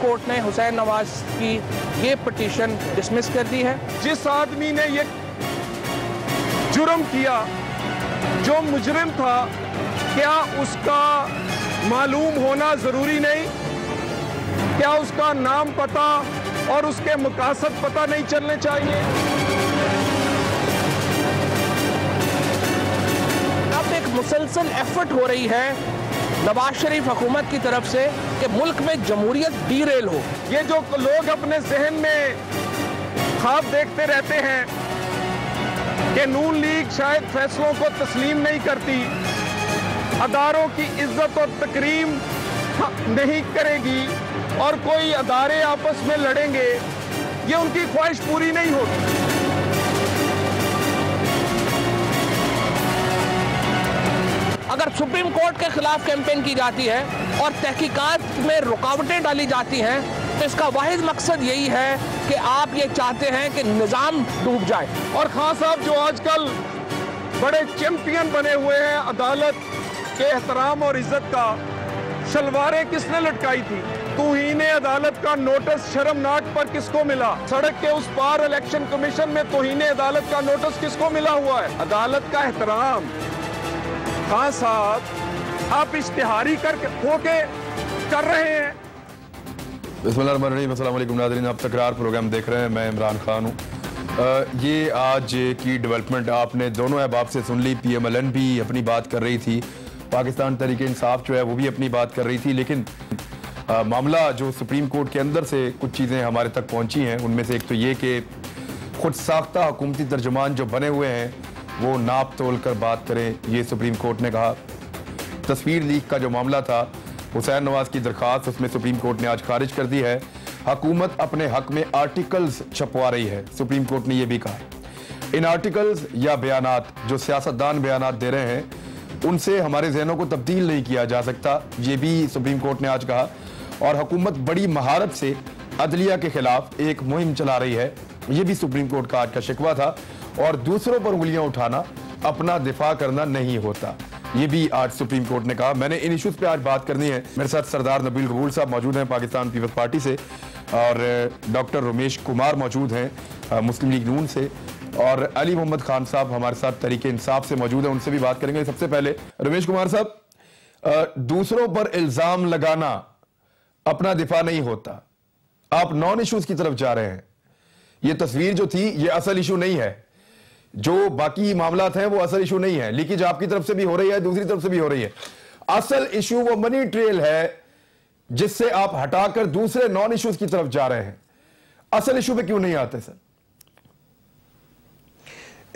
Court ने हुसैन नवाज की ये पिटीशन डिसमिस कर दी है। जिस आदमी ने ये जुर्म किया, जो मुजरिम था, क्या उसका मालूम होना जरूरी नहीं? क्या उसका नाम पता और उसके मकासद पता नहीं चलने चाहिए? अब एक मुसलसल एफर्ट हो रही है नवाज शरीफ हुकूमत की तरफ से कि मुल्क में जमहूरियत डीरेल हो। ये जो लोग अपने जहन में ख्वाब देखते रहते हैं कि नून लीग शायद फैसलों को तस्लीम नहीं करती, अदारों की इज्जत और तकरीम नहीं करेगी और कोई अदारे आपस में लड़ेंगे, ये उनकी ख्वाहिश पूरी नहीं होगी। अगर सुप्रीम कोर्ट के खिलाफ कैंपेन की जाती है और तहकीकात में रुकावटें डाली जाती हैं, तो इसका वाहिद मकसद यही है कि आप ये चाहते हैं कि निज़ाम डूब जाए। और खान साहब जो आजकल बड़े चैंपियन बने हुए हैं अदालत के एहतराम और इज्जत का, शलवारें किसने लटकाई थी? तौहीने अदालत का नोटिस शर्मनाक पर किसको मिला? सड़क के उस पार इलेक्शन कमीशन में तौहीने अदालत का नोटिस किसको मिला हुआ है? अदालत का एहतराम। खान साहब आप इश्तिहारी होके कर रहे हैं। बिस्मिल्लाहिर्रहमानिर्रहीम, अस्सलाम वालेकुम नाज़रीन, आप तकरार प्रोग्राम देख रहे हैं, मैं इमरान खान हूँ। ये आज की डेवलपमेंट आपने दोनों अहबाब से सुन ली। PMLN भी अपनी बात कर रही थी, पाकिस्तान तहरीक इंसाफ जो है वो भी अपनी बात कर रही थी, लेकिन मामला जो सुप्रीम कोर्ट के अंदर से कुछ चीज़ें हमारे तक पहुँची हैं, उनमें से एक तो ये कि खुद साख्ता हुकूमती तर्जुमान जो बने हुए हैं वो नाप तोल कर बात करें, ये सुप्रीम कोर्ट ने कहा। तस्वीर लीक का जो मामला था, हुसैन नवाज की दरखास्त, उसमें सुप्रीम कोर्ट ने आज खारिज कर दी है। हुकूमत अपने हक में आर्टिकल्स छपवा रही है, सुप्रीम कोर्ट ने यह भी कहा। इन आर्टिकल्स या बयानात जो सियासतदान बयानात दे रहे हैं, उनसे हमारे जहनों को तब्दील नहीं किया जा सकता, ये भी सुप्रीम कोर्ट ने आज कहा। और हुकूमत बड़ी महारत से अदलिया के खिलाफ एक मुहिम चला रही है, ये भी सुप्रीम कोर्ट का आज का शिकवा था। और दूसरों पर उंगलियां उठाना अपना दिफा करना नहीं होता, ये भी आज सुप्रीम कोर्ट ने कहा। मैंने इन इश्यूज पे आज बात करनी है। मेरे साथ सरदार नबील कबूल साहब मौजूद हैं पाकिस्तान पीपल्स पार्टी से, और डॉक्टर रमेश कुमार मौजूद हैं मुस्लिम लीग नून से, और अली मोहम्मद खान साहब हमारे साथ तरीके इंसाफ से मौजूद हैं, उनसे भी बात करेंगे। सबसे पहले रमेश कुमार साहब, दूसरों पर इल्जाम लगाना अपना दिफा नहीं होता, आप नॉन इश्यूज की तरफ जा रहे हैं। ये तस्वीर जो थी ये असल इशू नहीं है, जो बाकी मामलात हैं वो असल इशू नहीं है। लीकेज आपकी तरफ से भी हो रही है, दूसरी तरफ से भी हो रही है। असल इशू वो मनी ट्रेल है जिससे आप हटाकर दूसरे नॉन इश्यूज की तरफ जा रहे हैं। असल इशू पे क्यों नहीं आते सर?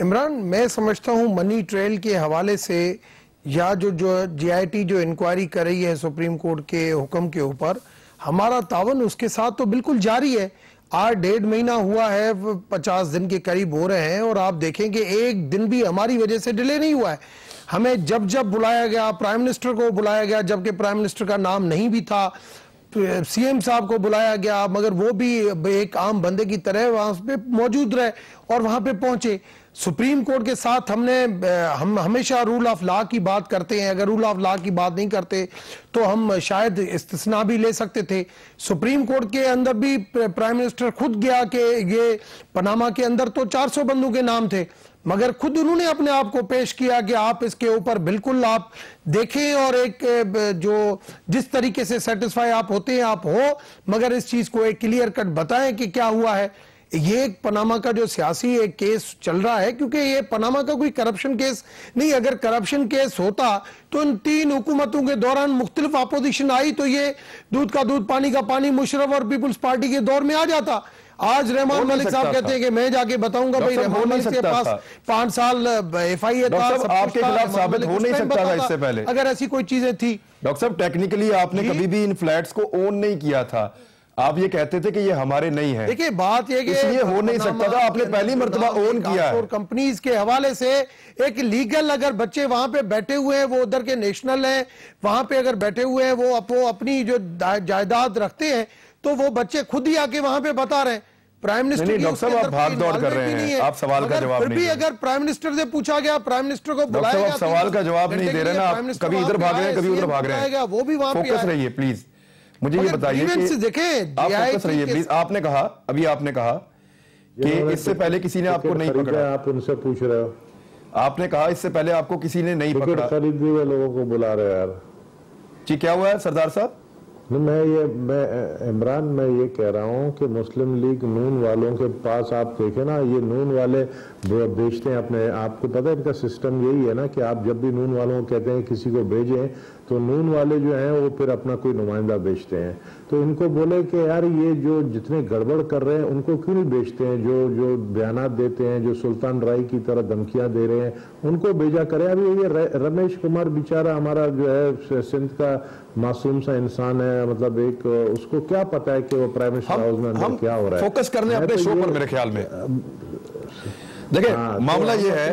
इमरान, मैं समझता हूं मनी ट्रेल के हवाले से या जो GIT जो इंक्वायरी कर रही है सुप्रीम कोर्ट के हुक्म के ऊपर, हमारा तावन उसके साथ तो बिल्कुल जारी है। 8-1.5 महीना हुआ है, 50 दिन के करीब हो रहे हैं, और आप देखेंगे एक दिन भी हमारी वजह से डिले नहीं हुआ है। हमें जब जब बुलाया गया, प्राइम मिनिस्टर को बुलाया गया, जबकि प्राइम मिनिस्टर का नाम नहीं भी था, CM साहब को बुलाया गया, मगर वो भी एक आम बंदे की तरह वहां पे मौजूद रहे और वहां पे पहुंचे। सुप्रीम कोर्ट के साथ हम हमेशा रूल ऑफ लॉ की बात करते हैं, अगर रूल ऑफ लॉ की बात नहीं करते तो हम शायद इस्तिस्ना भी ले सकते थे। सुप्रीम कोर्ट के अंदर भी प्राइम मिनिस्टर खुद गया कि ये पनामा के अंदर तो 400 बंदों के नाम थे, मगर खुद उन्होंने अपने आप को पेश किया कि आप इसके ऊपर बिल्कुल आप देखें और एक जो जिस तरीके से सेटिस्फाई आप होते हैं आप हो, मगर इस चीज को एक क्लियर कट बताएं कि क्या हुआ है। ये एक पनामा का जो सियासी एक केस चल रहा है, क्योंकि ये पनामा का कोई करप्शन केस नहीं, अगर करप्शन केस होता तो इन 3 हुकूमतों के दौरान मुख्तलिफ अपोजिशन आई तो ये दूध का दूध पानी का पानी मुशर्रफ और पीपुल्स पार्टी के दौर में आ जाता। आज रहमान मलिक साहब कहते हैं कि मैं जाके बताऊंगा, भाई रहमान मलिक के पास 5 साल FIA था, आपके खिलाफ साबित हो नहीं सकता था इससे पहले अगर ऐसी कोई चीजें थी। डॉक्टर साहब, टेक्निकली आपने कभी भी इन फ्लैट्स को ओन नहीं किया था, आप ये कहते थे कि ये हमारे नहीं है। देखिए बात ये कि इसलिए हो नहीं सकता था, आपने पहली मर्तबा ओन किया है। कंपनीज के हवाले से एक लीगल, अगर बच्चे वहां पे बैठे हुए हैं, वो उधर के नेशनल हैं, वहां पे अगर बैठे हुए हैं, वो अपनी जो जायदाद रखते हैं, तो वो बच्चे खुद ही आके वहां पे बता रहे हैं। प्राइम मिनिस्टर डॉक्टर साहब आप भाग दौड़ कर रहे हैं, आप सवाल का जवाब नहीं दे रहे। अगर प्राइम मिनिस्टर से पूछा गया, प्राइम मिनिस्टर को बुलाया गया, सवाल का जवाब नहीं दे रहे ना, आप कभी इधर भाग रहे हैं कभी उधर भाग रहे हैं, वो भी वहां पे फोकस रहिए प्लीज। मुझे ये बताइए कि देखें, आप फोकस रहिए प्लीज। आपने कहा, अभी आपने कहा कि इससे पहले किसी ने आपको नहीं पकड़ा। आप उनसे पूछ रहे हो, आपने कहा इससे पहले आपको किसी ने नहीं पकड़ा। खरीदने वाले लोगों को बुला रहे यार जी, क्या हुआ है सरदार साहब? मैं इमरान, मैं ये कह रहा हूँ कि मुस्लिम लीग नून वालों के पास आप देखें ना, ये नून वाले बेचते हैं अपने, आपको पता है इनका सिस्टम यही है ना कि आप जब भी नून वालों को कहते हैं किसी को भेजें तो नून वाले जो हैं वो फिर अपना कोई नुमाइंदा बेचते हैं। तो इनको बोले कि यार ये जो जितने गड़बड़ कर रहे हैं उनको क्यों नहीं बेचते हैं, जो बयानात देते हैं, जो सुल्तान राय की तरह धमकियां दे रहे हैं, उनको भेजा करें। अभी ये रमेश कुमार बेचारा हमारा जो है सिंध का मासूम सा इंसान है, मतलब एक उसको क्या पता है कि वो प्राइम मिनिस्टर हाउस में अंदर क्या हो रहा है। फोकस करने अपने शो पर मेरे ख्याल में। देखिए मामला ये है,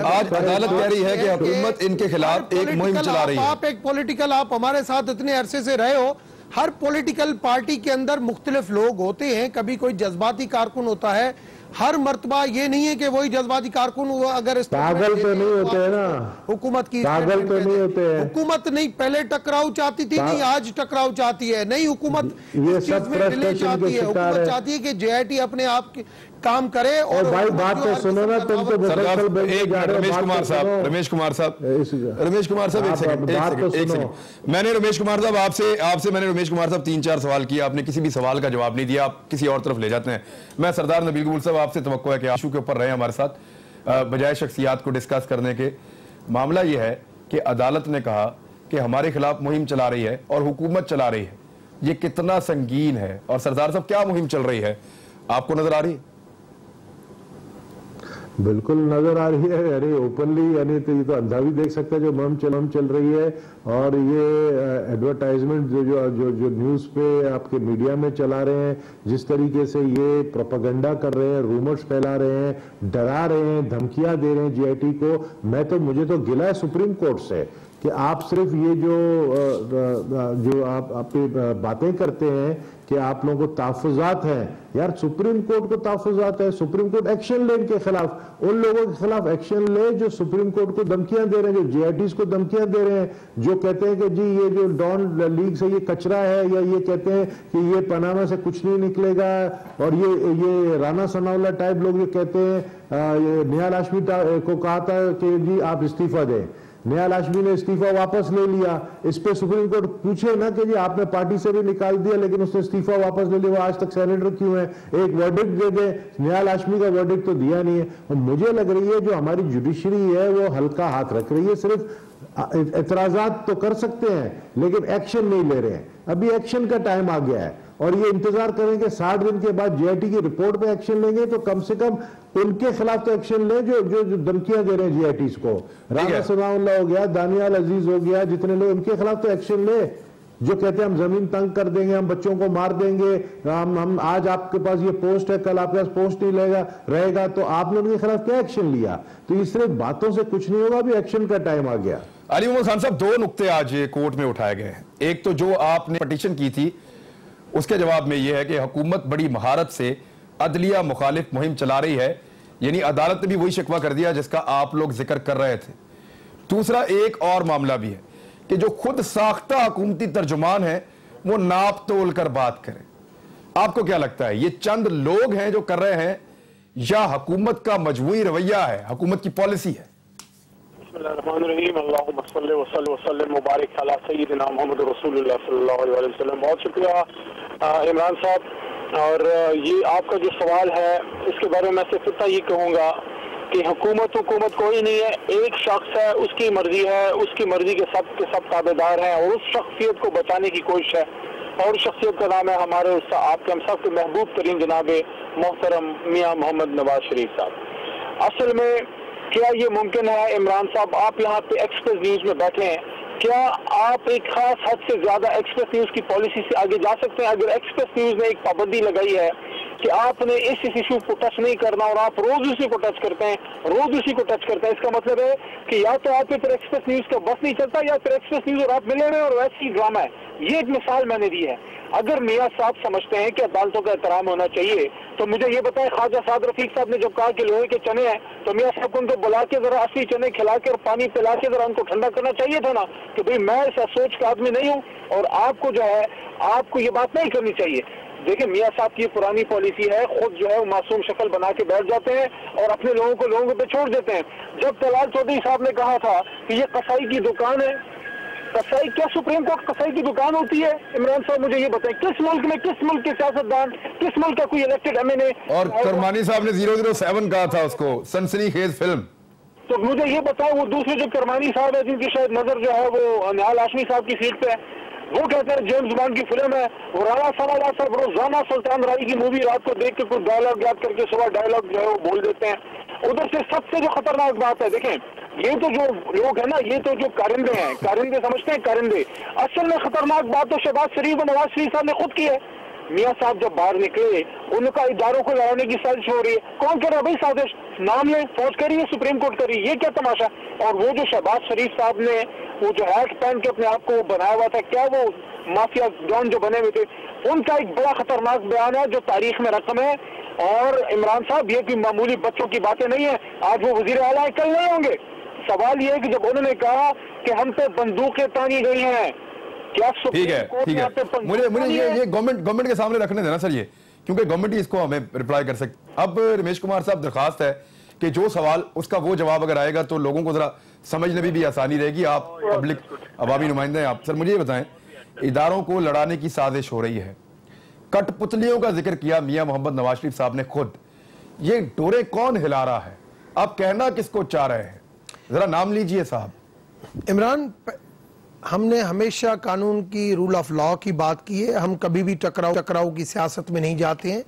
आज अदालत कह रही है कि हुकूमत इनके खिलाफ एक मुहिम चला रही है। आप एक पॉलिटिकल, आप हमारे साथ इतने अरसे से रहे हो, हर पॉलिटिकल पार्टी के अंदर मुख्तलिफ लोग होते हैं, कभी कोई जज्बाती कारकुन होता है, हर मर्तबा ये नहीं है कि वही जज्बाती कारकुन हुआ। अगर पागल तो नहीं होते हैं ना हुकूमत की, पागल तो नहीं होते हैं। हुकूमत नहीं पहले टकराव चाहती थी, नहीं आज टकराव चाहती है, नहीं हुकूमत ये सब फ्रस्ट्रेशन के शिकार है। चाहती है कि जेआईटी अपने आप काम करे। और भाई बात तो सुनो ना, तुम तो रमेश कुमार साहब एक सेकंड। मैंने रमेश कुमार साहब आपसे मैंने रमेश कुमार साहब 3-4 सवाल किए, आपने किसी भी सवाल का जवाब नहीं दिया, आप किसी और तरफ ले जाते हैं। मैं सरदार नबील कबूल साहब आपसे तवक्को है कि इशू के ऊपर रहे हमारे साथ बजाय शख्सियात को डिस्कस करने के। मामला यह है कि अदालत ने कहा कि हमारे खिलाफ मुहिम चला रही है और हुकूमत चला रही है, ये कितना संगीन है। और सरदार साहब क्या मुहिम चल रही है, आपको नजर आ रही है? बिल्कुल नजर आ रही है, यानी ओपनली, यानी तो ये तो अंधा भी देख सकता है जो मुहिम चल रही है। और ये एडवर्टाइजमेंट जो न्यूज़ पे आपके मीडिया में चला रहे हैं, जिस तरीके से ये प्रोपेगेंडा कर रहे हैं, रूमर्स फैला रहे हैं, डरा रहे हैं, धमकियां दे रहे हैं जीआईटी को, मुझे तो गिला है सुप्रीम कोर्ट से कि आप सिर्फ ये जो आप बातें करते हैं कि आप लोगों को तहफ़्फ़ुज़ात हैं, यार सुप्रीम कोर्ट को तहफ़्फ़ुज़ात है, सुप्रीम कोर्ट एक्शन ले इनके खिलाफ, उन लोगों के खिलाफ एक्शन ले जो सुप्रीम कोर्ट को धमकियां दे रहे हैं, जो जीआईटीज़ को धमकियां दे रहे हैं, जो कहते हैं कि जी ये जो डॉन लीग से ये कचरा है, या ये कहते हैं कि ये पनामा से कुछ नहीं निकलेगा, और ये राना सनाउल्लाह टाइप लोग ये कहते हैं, निहाल हाशमी को कहा था कि जी आप इस्तीफा दें, निहाल हाशमी ने इस्तीफा वापस ले लिया। इस पे सुप्रीम कोर्ट पूछे ना कि जी आपने पार्टी से भी निकाल दिया लेकिन उसने इस्तीफा वापस ले लिया, वो आज तक सेनेटर क्यों है, एक वर्डिक्ट दे दे। निहाल हाशमी का वर्डिक्ट तो दिया नहीं है। और मुझे लग रही है जो हमारी जुडिशरी है वो हल्का हाथ रख रही है, सिर्फ एतराजात तो कर सकते हैं लेकिन एक्शन नहीं ले रहे हैं। अभी एक्शन का टाइम आ गया है और ये इंतजार करेंगे 60 दिन के बाद जीआईटी की रिपोर्ट पे एक्शन लेंगे, तो कम से कम उनके खिलाफ तो एक्शन ले जो धमकियां दे रहे हैं जीआईटीज को। राना सनाउल्लाह हो गया, दानियाल अजीज हो गया, जितने लोग, उनके खिलाफ तो एक्शन ले, जो कहते हैं हम जमीन तंग कर देंगे, हम बच्चों को मार देंगे, हम आज आपके पास ये पोस्ट है, कल आपके पास पोस्ट नहीं रहेगा, तो आपने उनके खिलाफ क्या एक्शन लिया? तो ये सिर्फ बातों से कुछ नहीं होगा, अभी एक्शन का टाइम आ गया। अली मोहम्मद खान साहब, 2 नुक्ते आज कोर्ट में उठाए गए हैं। एक तो जो आपने पिटीशन की थी उसके जवाब में यह है कि हुकूमत बड़ी महारत से अदलिया मुखालिफ मुहिम चला रही है, यानी अदालत ने भी वही शिकवा कर दिया जिसका आप लोग जिक्र कर रहे थे। दूसरा एक और मामला भी है कि जो खुद साख्ता हुकूमती तर्जुमान है वो नाप तोल कर बात करें। आपको क्या लगता है, ये चंद लोग हैं जो कर रहे हैं या हुकूमत का मजबूरी रवैया है, हुकूमत की पॉलिसी है? बहुत शुक्रिया इमरान साहब। और ये आपका जो सवाल है इसके बारे में मैं सिर्फ इतना ही कहूँगा कि हुकूमत कोई नहीं है, एक शख्स है, उसकी मर्जी है, उसकी मर्जी के सब ताबेदार हैं और उस शख्सियत को बचाने की कोशिश है। और उस शख्सियत का नाम है हमारे आपके हम सबके महबूब तरीन जनाब मोहतरम मियाँ मोहम्मद नवाज शरीफ साहब। असल में क्या ये मुमकिन है इमरान साहब, आप यहाँ पे एक्सप्रेस न्यूज़ में बैठे हैं, क्या आप एक खास हद से ज्यादा एक्सप्रेस न्यूज़ की पॉलिसी से आगे जा सकते हैं? अगर एक्सप्रेस न्यूज़ ने एक पाबंदी लगाई है कि आपने इस इशू को टच नहीं करना और आप रोज उसी को टच करते हैं, रोज उसी को टच करते हैं। इसका मतलब है कि या तो आपके फिर एक्सप्रेस न्यूज का बस नहीं चलता या फिर एक्सप्रेस न्यूज और आप मिले हुए और वैसे ही ड्रामा है। ये एक मिसाल मैंने दी है। अगर मियां साहब समझते हैं कि अदालतों का एहतराम होना चाहिए तो मुझे ये बताएं, ख्वाजा साद रफीक साहब ने जब कहा कि लोहे के चने हैं तो मियां साहब को उनको बुला के जरा असली चने खिला के और पानी पिला के जरा उनको ठंडा करना चाहिए था ना कि भाई मैं ऐसा सोच का आदमी नहीं हूं और आपको जो है आपको ये बात नहीं करनी चाहिए। देखिए मियां साहब की पुरानी पॉलिसी है, खुद जो है वो मासूम शक्ल बना के बैठ जाते हैं और अपने लोगों पे छोड़ देते हैं। जब तलाल चौधरी साहब ने कहा था कि ये कसाई की दुकान है, कसाई क्या सुप्रीम कोर्ट कसाई की दुकान होती है? इमरान साहब मुझे ये बताएं, किस मुल्क में किस मुल्क के सियासतदान, किस मुल्क का कोई इलेक्टेड एमएनए? और करमानी साहब ने 007 कहा था उसको, सनसनीखेज फिल्म। तो मुझे ये बताओ वो दूसरे जो करमानी साहब है जिनकी शायद नजर जो है वो निहाल हाशमी साहब की सीट पे है, वो कहते हैं जेम्स बॉन्ड की फिल्म है। वो राणा सवाला साहब रोजाना सुल्तान राय की मूवी रात को देख के कुछ डायलॉग याद करके सुबह डायलॉग जो है वो बोल देते हैं। उधर से सबसे जो खतरनाक बात है, देखें ये तो जो लोग है ना, ये तो जो कारिंदे हैं, कारिंदे समझते हैं कारिंदे, असल में खतरनाक बात तो शहबाज शरीफ और नवाज शरीफ साहब ने खुद की है। मियां साहब जब बाहर निकले उनका इदारों को लड़ाने की साजिश हो रही है। कौन कह रहा है भाई साजिश? नाम ले, फौज कह रही है, सुप्रीम कोर्ट कर रही है, ये क्या तमाशा? और वो जो शहबाज शरीफ साहब ने वो जो हैट पहन के अपने आप को बनाया हुआ था, क्या वो माफिया डॉन जो बने हुए थे, उनका एक बड़ा खतरनाक बयान है जो तारीख में रकम है। और इमरान साहब ये कोई मामूली बच्चों की बातें नहीं है, आज वो वजीर आला है, कल नहीं होंगे। सवाल ये है कि जब उन्होंने कहा कि हम पे बंदूकें तानी गई हैं, क्या ठीक है मुझे ये गवर्नमेंट के सामने रखने देना सर, ये क्योंकि गवर्नमेंट ही इसको हमें रिप्लाई कर सकती। अब रमेश कुमार साहब दरखास्त है कि जो सवाल उसका वो जवाब अगर आएगा तो लोगों को जरा समझने में भी आसानी रहेगी। आप पब्लिक अवामी नुमाइंदे हैं आप, सर मुझे ये बताएं, इदारों को लड़ाने की साजिश हो रही है, कठपुतलियों का जिक्र किया मियां मोहम्मद नवाज शरीफ साहब ने खुद, ये डोरे कौन हिला रहा है? आप कहना किसको चाह रहे हैं, जरा नाम लीजिए साहब। इमरान, हमने हमेशा कानून की, रूल ऑफ लॉ की बात की है। हम कभी भी टकराव की सियासत में नहीं जाते हैं।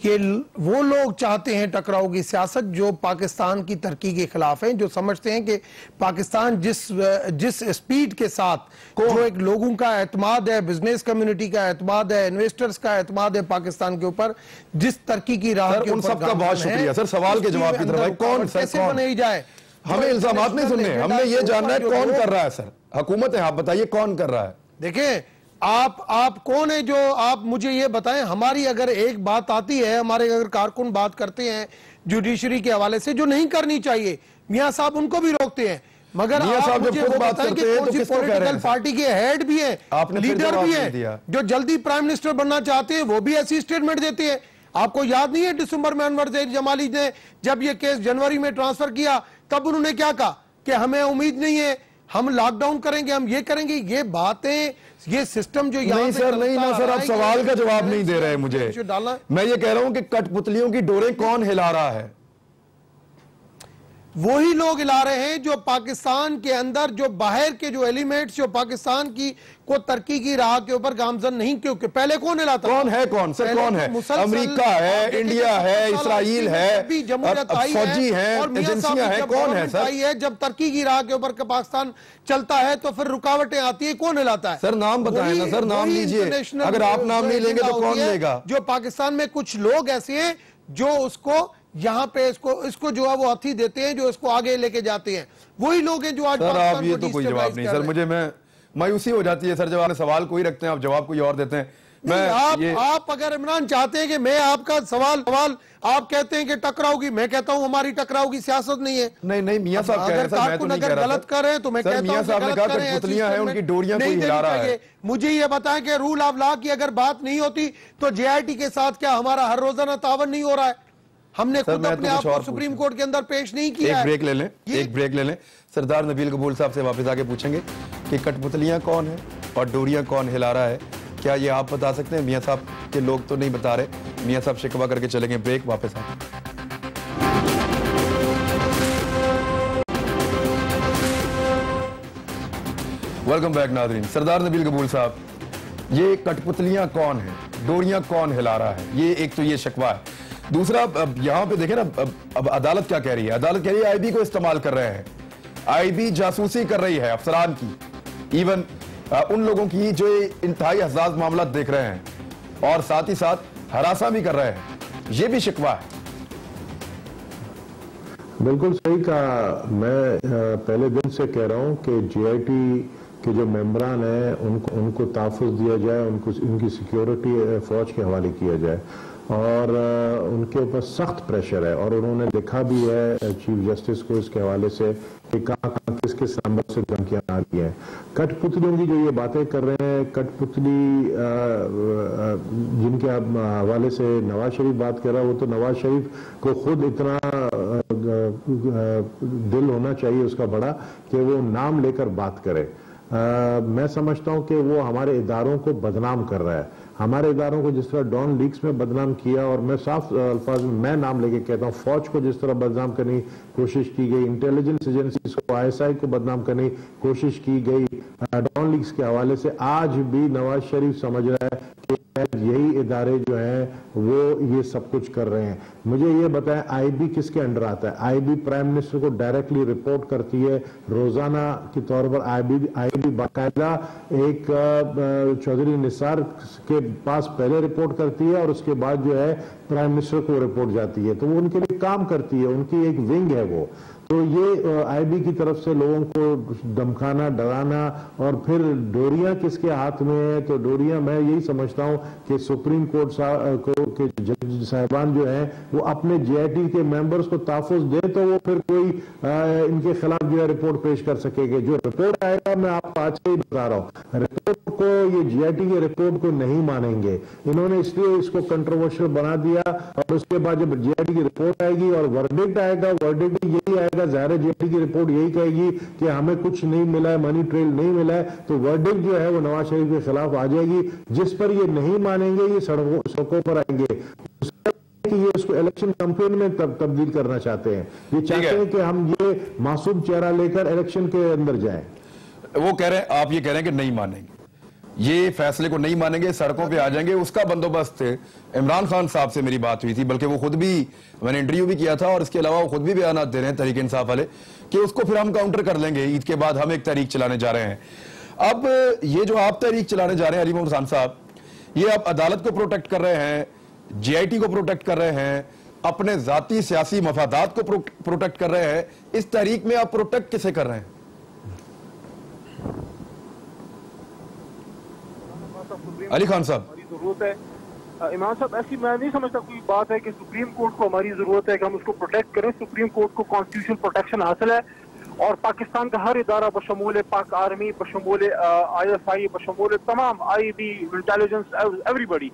ये वो लोग चाहते हैं टकराव की सियासत जो पाकिस्तान की तरक्की के खिलाफ हैं, जो समझते हैं कि पाकिस्तान जिस स्पीड के साथ जो एक लोगों का एतमाद है, बिजनेस कम्युनिटी का एतमाद है, इन्वेस्टर्स का एतमाद है पाकिस्तान के ऊपर, जिस तरक्की की राह के उन सबका बहुत शुक्रिया सर। सवाल के जवाब की तरफ कौन कैसे बनाई जाए, हमें इल्जामात नहीं सुनने, हमने ये जानना है कौन कर रहा है सर, हुकूमत है, आप बताइए कौन कर रहा है। देखिए आप कौन है जो, आप मुझे ये बताएं। हमारी अगर एक बात आती है, हमारे अगर कारकुन बात करते हैं जुडिशरी के हवाले से जो नहीं करनी चाहिए, मियां साहब उनको भी रोकते हैं, मगर आप मुझे वो बताएं कि कौन सी पॉलिटिकल पार्टी के हेड भी है, लीडर भी है जो जल्दी प्राइम मिनिस्टर बनना चाहते हैं, वो भी ऐसी स्टेटमेंट देते हैं। आपको याद नहीं है दिसंबर में अनवर ज़हीर जमाली ने जब ये केस जनवरी में ट्रांसफर किया, तब उन्होंने क्या कहा कि हमें उम्मीद नहीं है, हम लॉकडाउन करेंगे, हम ये करेंगे। ये बातें, ये सिस्टम जो नहीं सर, नहीं ना सर, आप सवाल का जवाब नहीं दे रहे मुझे। मैं ये कह रहा हूं कि कठपुतलियों की डोरें कौन हिला रहा है? वही लोग हिला रहे हैं जो पाकिस्तान के अंदर, जो बाहर के जो एलिमेंट्स जो पाकिस्तान की को तरक्की की राह के ऊपर गामजन नहीं, क्योंकि पहले कौन हिलाता? कौन है? कौन सर? कौन है? अमेरिका है, इंडिया है, इसराइल है, फौजी है, एजेंसियां हैं, कौन है सर? जब तरक्की की राह के ऊपर पाकिस्तान चलता है तो फिर रुकावटें आती है, कौन हिलाता है? सर नाम बताएं ना सर, नाम लीजिए। अगर आप नाम नहीं लेंगे तो कौन लेगा? जो पाकिस्तान में कुछ लोग ऐसे हैं जो उसको यहाँ पे इसको जो है वो हथी देते हैं, जो इसको आगे लेके जाते हैं, वही लोग हैं जो आज सर आप ये तो कोई जवाब नहीं सर, मुझे मायूसी हो जाती है सर जब आप सवाल कोई रखते हैं आप जवाब कोई और देते हैं। आप अगर इमरान चाहते हैं कि मैं आपका सवाल आप कहते हैं कि टकराव की, मैं कहता हूं हमारी टकराव की सियासत नहीं है। नहीं मियां साहब कह रहे हैं, मैं तो नहीं कह रहा, गलत कर रहे हैं तो मैं कहता हूं मियां साहब ने कहा कठपुतलियां हैं, उनकी डोरियां कोई हिला रहा है। मुझे ये बताएं कि रूल ऑफ लॉ की अगर बात नहीं होती तो जेआईटी के साथ क्या हमारा हर रोजाना तावन नहीं हो रहा है? हमने खुद अपने आप को सुप्रीम कोर्ट के अंदर पेश नहीं किया। एक ब्रेक ले लें। सरदार नबील कबूल साहब से वापस आके पूछेंगे कि कठपुतलियां कौन है और डोरियां कौन हिला रहा है, क्या ये आप बता सकते हैं? मियां साहब के लोग तो नहीं बता रहे, मियां साहब शिकवा करके चलेंगे। ब्रेक, वापस आके वेलकम बैक नाज़रीन। सरदार नबील कबूल साहब, ये कठपुतलियां कौन है, डोरियां कौन हिला रहा है, ये एक तो ये शिकवा है। दूसरा, यहां पे देखें ना, अब अदालत क्या कह रही है? अदालत कह रही है आईबी को इस्तेमाल कर रहे हैं, आईबी जासूसी कर रही है अफसरान की, इवन उन लोगों की जो इंतहाई हसास मामला देख रहे हैं, और साथ ही साथ हरासा भी कर रहे हैं। ये भी शिकवा है। बिल्कुल सही कहा। मैं पहले दिन से कह रहा हूं कि जीआईटी के जो मेंबरान हैं उनको तहफ़्फ़ुज़ दिया जाए, उनको उनकी सिक्योरिटी फौज के हवाले किया जाए और उनके ऊपर सख्त प्रेशर है। और उन्होंने लिखा भी है चीफ जस्टिस को इसके हवाले से कि कहाँ किस किस नंबर से धमकियां आ रही हैं। कठपुतलियों की जो ये बातें कर रहे हैं, कठपुतली जिनके हवाले से नवाज शरीफ बात कर रहा है, वो तो नवाज शरीफ को खुद इतना दिल होना चाहिए उसका बड़ा कि वो नाम लेकर बात करे। मैं समझता हूं कि वो हमारे इदारों को बदनाम कर रहा है। हमारे इदारों को जिस तरह डॉन लीक्स में बदनाम किया, और मैं साफ अल्फाज में मैं नाम लेके कहता हूं, फौज को जिस तरह बदनाम करने की कोशिश की गई, इंटेलिजेंस एजेंसीज को, आईएसआई को बदनाम करने की कोशिश की गई डॉन लीक्स के हवाले से, आज भी नवाज शरीफ समझ रहा है कि यही इदारे जो हैं वो ये सब कुछ कर रहे हैं। मुझे ये बताएं, आईबी किसके अंडर आता है? आईबी प्राइम मिनिस्टर को डायरेक्टली रिपोर्ट करती है। रोजाना के तौर पर आईबी बाकायदा एक चौधरी निसार के पास पहले रिपोर्ट करती है और उसके बाद जो है प्राइम मिनिस्टर को रिपोर्ट जाती है। तो वो उनके लिए काम करती है, उनकी एक विंग है वो। तो ये आईबी की तरफ से लोगों को धमकाना, डराना, और फिर डोरियां किसके हाथ में है? तो डोरियां मैं यही समझता हूं कि सुप्रीम कोर्ट के जज साहिबान जो हैं वो अपने जीआईटी के मेंबर्स को तहफ़्फ़ुज़ दे तो वो फिर कोई इनके खिलाफ जो है रिपोर्ट पेश कर सकेंगे। जो रिपोर्ट आएगा, मैं आपको आज से ही बता रहा हूं, रिपोर्ट को ये जीआईटी के रिपोर्ट को नहीं मानेंगे। इन्होंने इसलिए इसको कंट्रोवर्शियल बना दिया, और उसके बाद जब जीआईटी की रिपोर्ट आएगी और वर्डिक्ट आएगा, वर्डिक्ट यही आएगा, ज़ाहिर है जीआईटी की रिपोर्ट यही कहेगी कि हमें कुछ नहीं मिला है, मनी ट्रेल नहीं मिला है, तो वर्डिक्ट जो है वो नवाज शरीफ के खिलाफ आ जाएगी। जिस पर ये नहीं मानेंगे, ये सड़कों पर आएंगे कि ये उसको इलेक्शन कैंपेन में तब्दील करना चाहते हैं। ये चाहते हैं कि हम ये मासूम चेहरा लेकर इलेक्शन के अंदर जाएं। वो कह रहे हैं, आप ये कह रहे हैं कि नहीं मानेंगे, ये फैसले को नहीं मानेंगे, सड़कों पे आ जाएंगे। उसका बंदोबस्त इमरान खान साहब से मेरी बात हुई थी, बल्कि वो खुद भी, मैंने इंटरव्यू भी किया था, और इसके अलावा वो खुद भी बयान दे रहे हैं तहरीक इंसाफ वाले कि उसको फिर हम काउंटर कर लेंगे। ईद के बाद हम एक तहरीक चलाने जा रहे हैं। अब ये जो आप तहरीक चलाने जा रहे हैं अली मोहम्मद खान साहब, ये आप अदालत को प्रोटेक्ट कर रहे हैं, जीआईटी को प्रोटेक्ट कर रहे हैं, अपने जाती सियासी मफादात को प्रोटेक्ट कर रहे हैं। इस तहरीक में आप प्रोटेक्ट किसे कर रहे हैं? अली खान साहब, हमारी जरूरत है इमाम साहब, ऐसी मैं नहीं समझता कोई बात है कि सुप्रीम कोर्ट को हमारी जरूरत है कि हम उसको प्रोटेक्ट करें। सुप्रीम कोर्ट को कॉन्स्टिट्यूशनल प्रोटेक्शन हासिल है, और पाकिस्तान का हर इदारा बशमूल पाक आर्मी, बशमूल ISI, बशमूल तमाम IB, इंटेलिजेंस, एवरीबडी,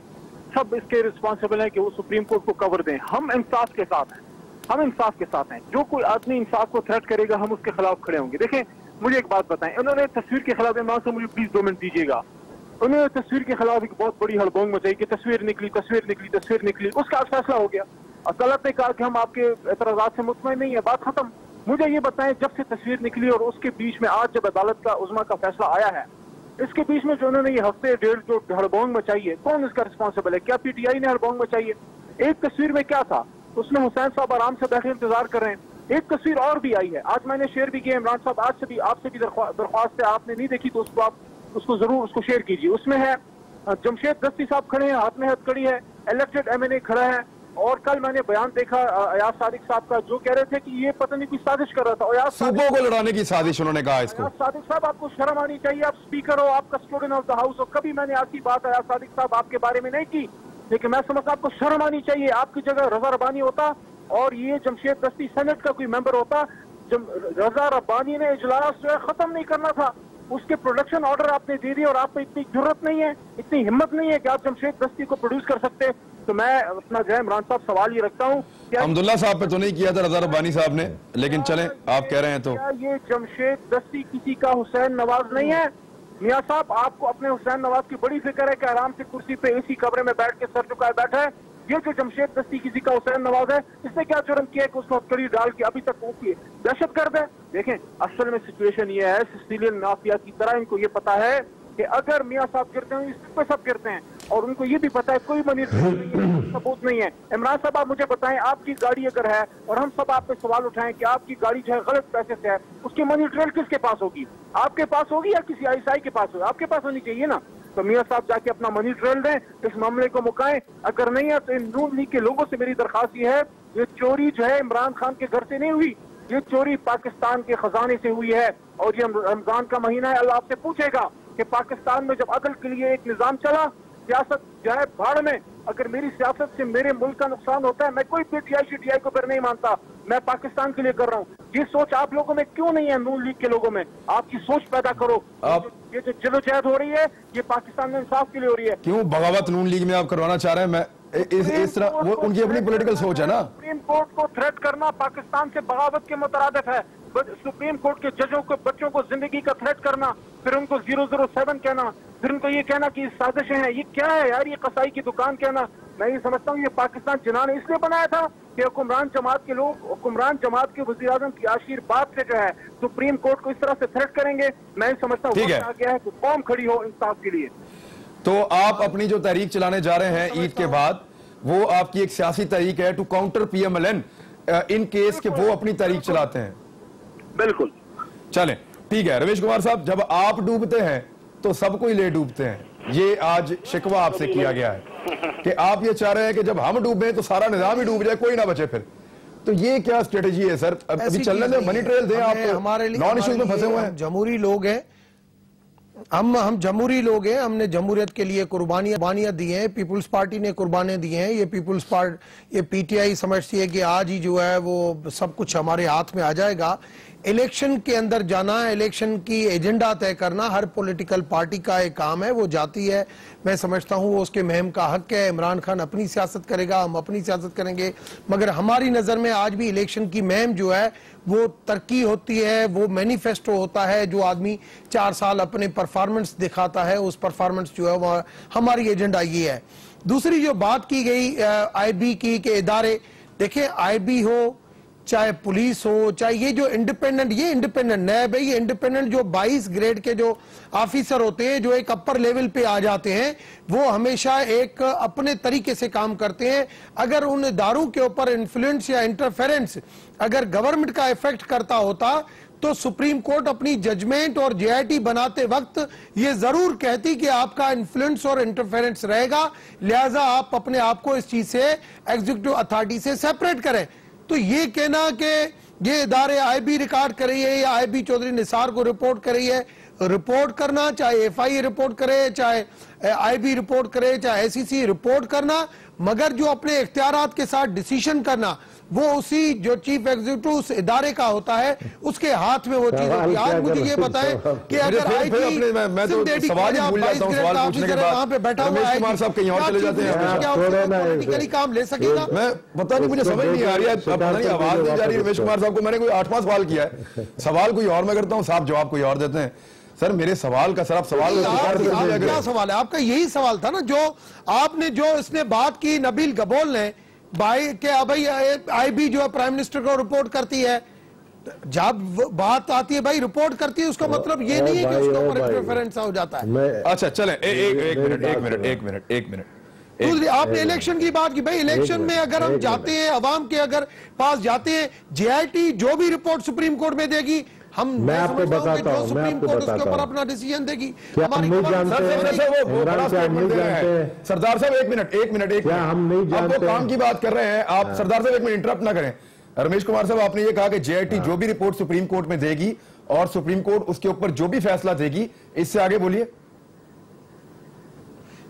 सब इसके रिस्पॉन्सिबल है कि वो सुप्रीम कोर्ट को कवर दें। हम इंसाफ के साथ हैं, हम इंसाफ के साथ हैं। जो कोई आदमी इंसाफ को थ्रेट करेगा, हम उसके खिलाफ खड़े होंगे। देखें, मुझे एक बात बताएं, उन्होंने तस्वीर के खिलाफ, इमाम साहब मुझे प्लीज 2 मिनट दीजिएगा, उन्होंने तस्वीर के खिलाफ एक बहुत बड़ी हड़बोंग मचाई कि तस्वीर निकली, तस्वीर निकली, तस्वीर निकली। उसका फैसला हो गया, अदालत ने कहा कि हम आपके एतराजात से मुतमईन नहीं है, बात खत्म। मुझे ये बताएं, जब से तस्वीर निकली और उसके बीच में आज जब अदालत का उज़्मा का फैसला आया है, इसके बीच में जो उन्होंने ये हफ्ते डेढ़ जो हड़बोंग मचाई है, कौन इसका रिस्पॉन्सिबल है? क्या PTI ने हड़बोंग मचाई है? एक तस्वीर में क्या था, उसमें हुसैन साहब आराम से बैठे इंतजार कर रहे हैं। एक तस्वीर और भी आई है, आज मैंने शेयर भी किया। इमरान साहब, आज से भी आपसे भी दरख्वास्त है, आपने नहीं देखी तो उसको आप उसको जरूर उसको शेयर कीजिए। उसमें है जमशेद दस्ती साहब खड़े हैं, हाथ में हथकड़ी है, इलेक्टेड MNA खड़ा है। और कल मैंने बयान देखा अयाज सादिक साहब का, जो कह रहे थे कि ये पता नहीं कोई साजिश कर रहा था। सूबों को लड़ाने की साजिश उन्होंने कहा इसको। अयाज सादिक साहब, आपको शर्म आनी चाहिए, आप स्पीकर हो, आप कस्टोडियन ऑफ द हाउस हो। कभी मैंने आपकी बात अयाज सादिक साहब आपके बारे में नहीं की, लेकिन मैं समझता आपको शर्म आनी चाहिए। आपकी जगह रजा रब्बानी होता और ये जमशेद दस्ती सेनेट का कोई मेंबर होता। रजा रब्बानी ने इजलास जो है खत्म नहीं करना था, उसके प्रोडक्शन ऑर्डर आपने दे दिए, और आप पे इतनी जरूरत नहीं है, इतनी हिम्मत नहीं है कि आप जमशेद दस्ती को प्रोड्यूस कर सकते। तो मैं अपना जो है इमरान साहब सवाल ये रखता हूँ, अब्दुल्ला साहब पे तो नहीं किया था रजा रब्बानी साहब ने, लेकिन चलें आप कह रहे हैं तो क्या ये जमशेद दस्ती किसी का हुसैन नवाज नहीं है? मियाँ साहब, आपको अपने हुसैन नवाज की बड़ी फिक्र है कि आराम से कुर्सी पे AC कमरे में बैठ के सर झुकाए बैठा है। ये जो जमशेद दस्ती किसी का हुसैन नवाज है, इसने क्या जुर्म किया कि उसको हथकड़ी डाल के अभी तक वो दहशतगर्द है? देखें, असल में सिचुएशन ये है, सिसिलियन माफिया की तरह इनको ये पता है कि अगर मियाँ साहब गिरते हैं, इस पे सब गिरते हैं, और उनको ये भी पता है कोई मनी सबूत नहीं है। इमरान साहब, आप मुझे बताएं, आपकी गाड़ी अगर है और हम सब आप पे सवाल उठाएं कि आपकी गाड़ी जो है गलत पैसे से है, उसकी मनी ट्रेल किसके पास होगी? आपके पास होगी या किसी ISI के पास होगी? आपके पास होनी चाहिए ना। तो मियां साहब जाके अपना मनी ट्रेल दें, इस मामले को मुकाएं। अगर नहीं है तो इन नून लीग के लोगों से मेरी दरखास्त ये है, ये चोरी जो है इमरान खान के घर से नहीं हुई, ये चोरी पाकिस्तान के खजाने से हुई है। और ये रमजान का महीना है, अल्लाह आपसे पूछेगा कि पाकिस्तान में जब अदल के लिए एक निजाम चला, सियासत जाए भाड़ में, अगर मेरी सियासत से मेरे मुल्क का नुकसान होता है, मैं कोई पीटीआई को फिर नहीं मानता, मैं पाकिस्तान के लिए कर रहा हूँ। ये सोच आप लोगों में क्यों नहीं है? नून लीग के लोगों में आपकी सोच पैदा करो। ये जो जदोजहद हो रही है, ये पाकिस्तान में इंसाफ के लिए हो रही है। क्यों बगावत नून लीग में आप करवाना चाह रहे हैं? मैं इस तरह वो उनकी अपनी पॉलिटिकल सोच है ना। सुप्रीम कोर्ट को थ्रेट करना पाकिस्तान से बगावत के मुतरादिफ है। सुप्रीम कोर्ट के जजों को, बच्चों को जिंदगी का थ्रेट करना, फिर उनको 007 कहना, फिर उनको ये कहना कि साजिशें हैं, ये क्या है यार? ये कसाई की दुकान कहना। मैं ये समझता हूँ ये पाकिस्तान जिन्होंने इसलिए बनाया था कि हुक्मरान जमात के लोग, हुक्मरान जमात के वज़ीर आज़म की आशीर्वाद से जो है सुप्रीम कोर्ट को इस तरह से थ्रेट करेंगे। मैं समझता हूँ आ गया है कि कौम खड़ी हो इंसाफ के लिए। तो आप अपनी जो तहरीक चलाने जा रहे हैं ईद के बाद, वो आपकी एक सियासी तहरीक है to counter PMLN in case के वो अपनी तहरीक चलाते हैं। बिल्कुल, चलें ठीक है। रमेश कुमार साहब, जब आप डूबते हैं तो सबको ही ले डूबते हैं, ये आज शिकवा आपसे किया गया है कि आप ये चाह रहे हैं कि जब हम डूबे तो सारा निजाम ही डूब जाए, कोई ना बचे। फिर तो ये क्या स्ट्रेटेजी है सर? अभी चलने दें, मनी ट्रेल दें। आप हमारे लिए नॉन इश्यूज में फंसे हुए हैं। जमहूरी लोग हैं, हम जमहूरी लोग हैं, हमने जमहूरियत के लिए कुर्बानियां दी हैं, पीपुल्स पार्टी ने कुर्बानियां दी हैं। ये पीपुल्स पार्टी, ये PTI समझती है कि आज ही जो है वो सब कुछ हमारे हाथ में आ जाएगा। इलेक्शन के अंदर जाना, इलेक्शन की एजेंडा तय करना हर पॉलिटिकल पार्टी का एक काम है, वो जाती है। मैं समझता हूँ वो उसके महम का हक है। इमरान खान अपनी सियासत करेगा, हम अपनी सियासत करेंगे, मगर हमारी नज़र में आज भी इलेक्शन की महम जो है वो तरक्की होती है, वो मैनिफेस्टो होता है। जो आदमी 4 साल अपने परफॉर्मेंस दिखाता है, उस परफॉर्मेंस जो है वो हमारी एजेंडा ये है। दूसरी जो बात की गई IB की के इदारे, देखिए IB हो चाहे पुलिस हो, चाहे ये जो इंडिपेंडेंट, ये इंडिपेंडेंट नैब है, ये इंडिपेंडेंट जो 22 ग्रेड के जो ऑफिसर होते हैं, जो एक अपर लेवल पे आ जाते हैं, वो हमेशा एक अपने तरीके से काम करते हैं। अगर उन इदारों के ऊपर इन्फ्लुएंस या इंटरफेरेंस अगर गवर्नमेंट का इफेक्ट करता होता तो सुप्रीम कोर्ट अपनी जजमेंट और JIT बनाते वक्त ये जरूर कहती कि आपका इन्फ्लुएंस और इंटरफेरेंस रहेगा, लिहाजा आप अपने आप को इस चीज से एग्जीक्यूटिव अथॉरिटी से सेपरेट करें। तो ये कहना कि ये इदारे IB रिकॉर्ड कर रही है या IB चौधरी निसार को रिपोर्ट कर रही है, रिपोर्ट करना, चाहे FIA रिपोर्ट करे, चाहे IB रिपोर्ट करे, चाहे SEC रिपोर्ट करना, मगर जो अपने इख्तियारात के साथ डिसीजन करना वो उसी जो चीफ एग्जीक्यूटिव उस इदारे का होता है, उसके हाथ में वो चीज होती है। आज मुझे ये बताएं कि अगर मैं तो सवाल ही भूल जाता हूं, सवाल पूछने के बाद वहां पे बैठा हुआ है, कुमार साहब कहीं और चले जाते हैं, क्या पॉलिटिकली काम ले सकेगा? मैं पता नहीं, मुझे समझ नहीं आ रही है, पता नहीं आवाज नहीं जा रही रमेश कुमार साहब को। मैंने कोई 8वां सवाल किया है, सवाल कोई और मैं करता हूँ, साहब जवाब कोई और देते हैं। सर मेरे सवाल का सर आप सवाल क्या सवाल है आपका? यही सवाल था ना जो आपने, जो इसने बात की नबील गबोल ने भाई के भाई IB जो है प्राइम मिनिस्टर को रिपोर्ट करती है, जब बात आती है भाई रिपोर्ट करती है, उसका मतलब ये नहीं है कि उसके ऊपर इंटरफेरेंस हो जाता है। अच्छा चलें, एक मिनट। आपने इलेक्शन की बात की, भाई इलेक्शन में अगर हम जाते हैं, अवाम के अगर पास जाते हैं, JIT जो भी रिपोर्ट सुप्रीम कोर्ट में देगी, मैं आपको बताता हूँ, सुप्रीम कोर्ट उसके ऊपर अपना डिसीजन देगी। हम नहीं जानते, सरदार साहब एक मिनट क्या हम नहीं जानते? काम की बात कर रहे हैं आप सरदार साहब, एक मिनट इंटरप्ट ना करें। रमेश कुमार साहब आपने ये कहा कि JIT जो भी रिपोर्ट सुप्रीम कोर्ट में देगी और सुप्रीम कोर्ट उसके ऊपर जो भी फैसला देगी, इससे आगे बोलिए।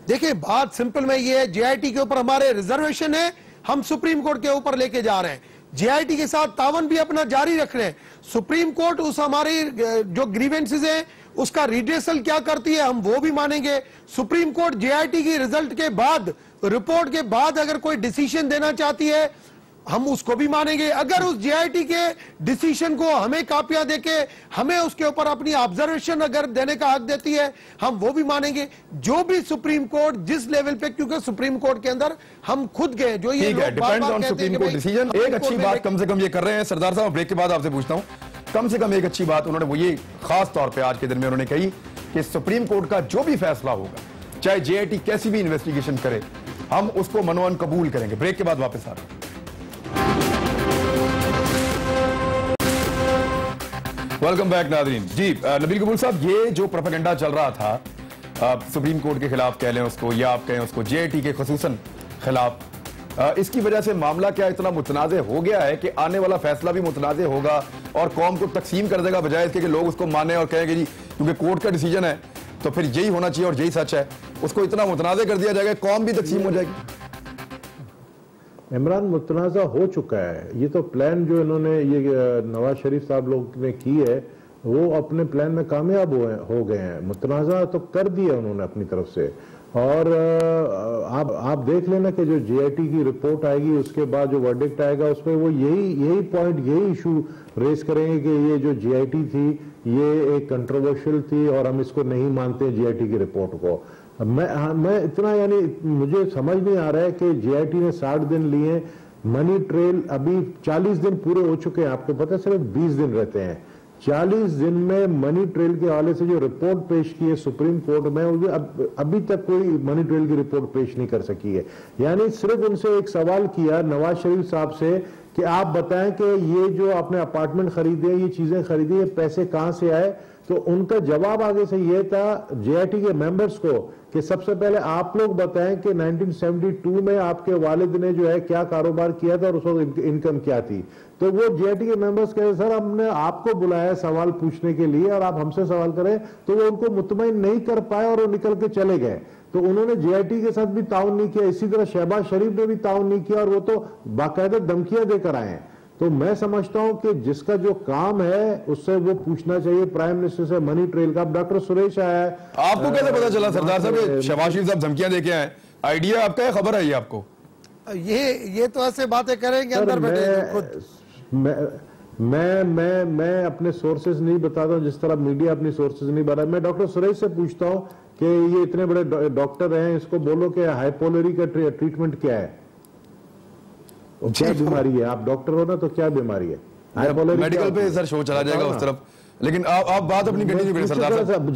देखिए बात सिंपल में ये है, JIT के ऊपर हमारे रिजर्वेशन है, हम सुप्रीम कोर्ट के ऊपर लेके जा रहे हैं, JIT के साथ तावन भी अपना जारी रख रहे हैं। सुप्रीम कोर्ट उस हमारी जो ग्रीवेंसेस हैं उसका रिड्रेसल क्या करती है हम वो भी मानेंगे। सुप्रीम कोर्ट JIT की रिजल्ट के बाद, रिपोर्ट के बाद अगर कोई डिसीजन देना चाहती है हम उसको भी मानेंगे। अगर उस JIT के डिसीजन को हमें कापियां देके हमें उसके ऊपर अपनी ऑब्जर्वेशन अगर देने का हक देती है हम वो भी मानेंगे। जो भी सुप्रीम कोर्ट जिस लेवल पे, क्योंकि सुप्रीम कोर्ट के अंदर हम खुद गए, जो ये depends on supreme court decision. एक अच्छी बात कम से कम ये कर रहे हैं सरदार साहब, ब्रेक के बाद आपसे पूछता हूं, कम से कम एक अच्छी बात उन्होंने वो ये खास तौर पर आज के दिन में उन्होंने कही कि सुप्रीम कोर्ट का जो भी फैसला होगा, चाहे JIT कैसी भी इन्वेस्टिगेशन करे, हम उसको मनोन कबूल करेंगे। ब्रेक के बाद वापस आ रहे हैं। Welcome back Nadreen. जी नबील कबूल साहब, ये जो प्रोपेगेंडा चल रहा था आप सुप्रीम कोर्ट के खिलाफ कह लें उसको या आप कहें उसको JIT के खुसूसन खिलाफ, इसकी वजह से मामला क्या इतना मुतनाज़े हो गया है कि आने वाला फैसला भी मुतनाज़े होगा और कौम को तकसीम कर देगा, बजाय इसके कि लोग उसको माने और कहेंगे जी क्योंकि कोर्ट का डिसीजन है तो फिर यही होना चाहिए और यही सच है, उसको इतना मुतनाज़े कर दिया जाएगा कौम भी तकसीम हो जाएगी। इमरान मुतनाज़ा हो चुका है। ये तो प्लान जो इन्होंने ये नवाज शरीफ साहब लोग ने की है वो अपने प्लान में कामयाब हो गए हैं। मुतनाज़ा तो कर दिया उन्होंने अपनी तरफ से। और आप देख लेना कि जो JIT की रिपोर्ट आएगी उसके बाद जो वर्डिक्ट आएगा उसमें वो यही पॉइंट, यही इशू रेस करेंगे कि ये जो JIT थी ये एक कंट्रोवर्शियल थी और हम इसको नहीं मानते JIT की रिपोर्ट को। मैं इतना यानी मुझे समझ नहीं आ रहा है कि JIT ने 60 दिन लिए, मनी ट्रेल अभी 40 दिन पूरे हो चुके हैं। आपको पता है सिर्फ 20 दिन रहते हैं। 40 दिन में मनी ट्रेल के हवाले से जो रिपोर्ट पेश की है सुप्रीम कोर्ट में, अभी तक कोई मनी ट्रेल की रिपोर्ट पेश नहीं कर सकी है। यानी सिर्फ उनसे एक सवाल किया नवाज शरीफ साहब से कि आप बताएं कि ये जो आपने अपार्टमेंट खरीदे, ये चीजें खरीदी, ये पैसे कहां से आए, तो उनका जवाब आगे से ये था JIT के मेंबर्स को कि सबसे पहले आप लोग बताएं कि 1972 में आपके वालिद ने जो है क्या कारोबार किया था और उस वक्त इनकम क्या थी। तो वो JIT के मेंबर्स कहे सर हमने आपको बुलाया सवाल पूछने के लिए और आप हमसे सवाल करें, तो वो उनको मुतमईन नहीं कर पाए और वो निकल के चले गए। तो उन्होंने JIT के साथ भी ताउन नहीं किया, इसी तरह शहबाज शरीफ ने भी ताउन नहीं किया और वो तो बाकायदा धमकियां देकर आए हैं। तो मैं समझता हूं कि जिसका जो काम है उससे वो पूछना चाहिए प्राइम मिनिस्टर से मनी ट्रेल का। डॉक्टर सुरेश आया है, आपको कैसे पता चला सरदार साहब शहबाज शरीफ साहब धमकियां देके आए? आइडिया आपका है, खबर है ये आपको? ये तो ऐसे बातें करेंगे अंदर बैठे। मैं अपने सोर्सेज नहीं बताता हूं जिस तरह मीडिया अपनी सोर्सेज नहीं बता। मैं डॉक्टर सुरेश से पूछता हूं कि ये इतने बड़े डॉक्टर हैं, इसको बोलो कि हाइपोलरी का ट्रीटमेंट क्या है, क्या बीमारी है? आप डॉक्टर हो ना, तो क्या बीमारी है? मेडिकल पे सर शो चला जाएगा उस तरफ, लेकिन आप बात अपनी कंटिन्यू करें सरदार साहब।